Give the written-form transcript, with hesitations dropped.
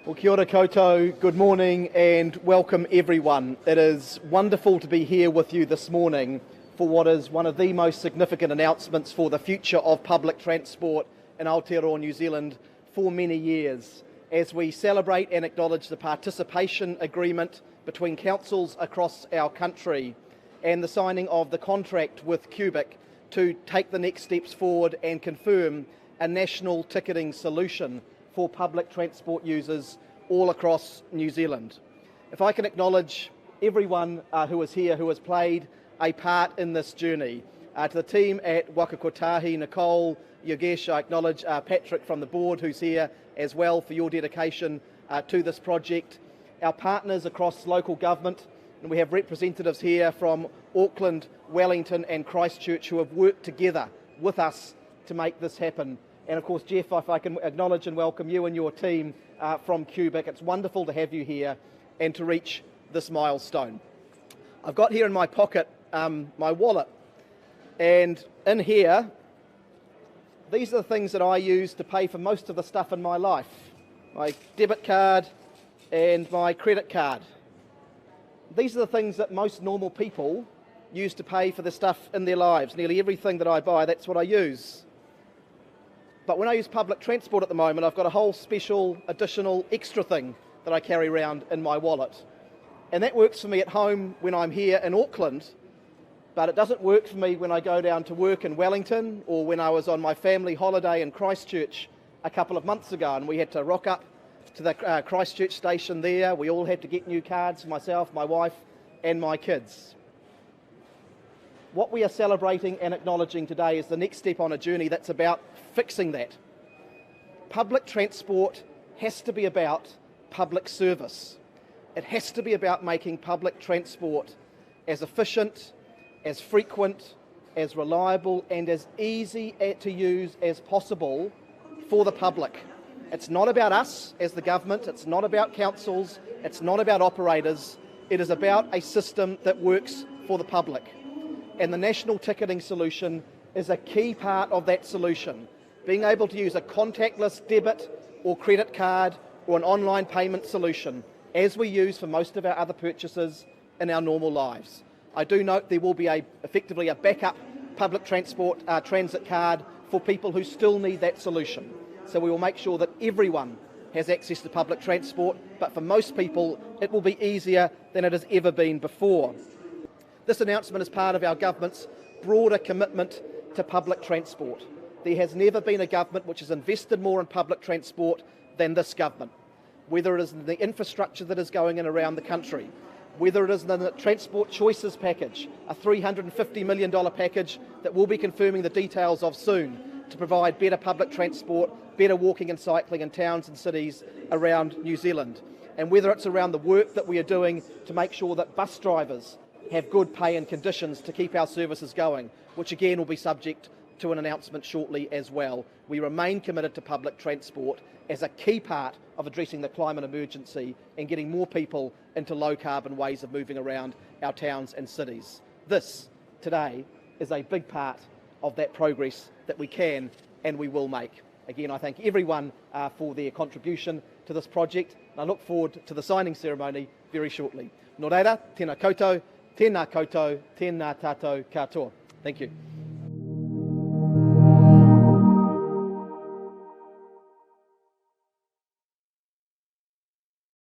Well, kia ora koutou, good morning and welcome everyone. It is wonderful to be here with you this morning for what is one of the most significant announcements for the future of public transport in Aotearoa, New Zealand for many years, as we celebrate and acknowledge the participation agreement between councils across our country and the signing of the contract with Cubic to take the next steps forward and confirm a national ticketing solution for public transport users all across New Zealand. If I can acknowledge everyone who is here who has played a part in this journey. To the team at Wakakotahi, Nicole, Yogesh, I acknowledge Patrick from the board who's here as well for your dedication to this project. Our partners across local government, and we have representatives here from Auckland, Wellington and Christchurch who have worked together with us to make this happen. And of course, Jeff, if I can acknowledge and welcome you and your team from Cubic. It's wonderful to have you here and to reach this milestone. I've got here in my pocket my wallet, and in here, these are the things that I use to pay for most of the stuff in my life. My debit card and my credit card. These are the things that most normal people use to pay for the stuff in their lives. Nearly everything that I buy, that's what I use. But when I use public transport at the moment, I've got a whole special, additional, extra thing that I carry around in my wallet. And that works for me at home when I'm here in Auckland, but it doesn't work for me when I go down to work in Wellington or when I was on my family holiday in Christchurch a couple of months ago and we had to rock up to the Christchurch station there. We all had to get new cards, myself, my wife and my kids. What we are celebrating and acknowledging today is the next step on a journey that's about fixing that. Public transport has to be about public service. It has to be about making public transport as efficient, as frequent, as reliable and as easy to use as possible for the public. It's not about us as the government, it's not about councils, it's not about operators, it is about a system that works for the public. And the national ticketing solution is a key part of that solution. Being able to use a contactless debit or credit card or an online payment solution as we use for most of our other purchases in our normal lives. I do note there will be effectively a backup public transport transit card for people who still need that solution. So we will make sure that everyone has access to public transport, but for most people it will be easier than it has ever been before. This announcement is part of our government's broader commitment to public transport. There has never been a government which has invested more in public transport than this government, whether it is in the infrastructure that is going in around the country, whether it is in the Transport Choices package, a $350 million package that we'll be confirming the details of soon to provide better public transport, better walking and cycling in towns and cities around New Zealand, and whether it's around the work that we are doing to make sure that bus drivers have good pay and conditions to keep our services going, which again will be subject to an announcement shortly as well. We remain committed to public transport as a key part of addressing the climate emergency and getting more people into low carbon ways of moving around our towns and cities. This, today, is a big part of that progress that we can and we will make. Again, I thank everyone for their contribution to this project. I look forward to the signing ceremony very shortly. Nō reira, tēnā koutou, tēnā koutou, tēnā tātou katoa. Thank you.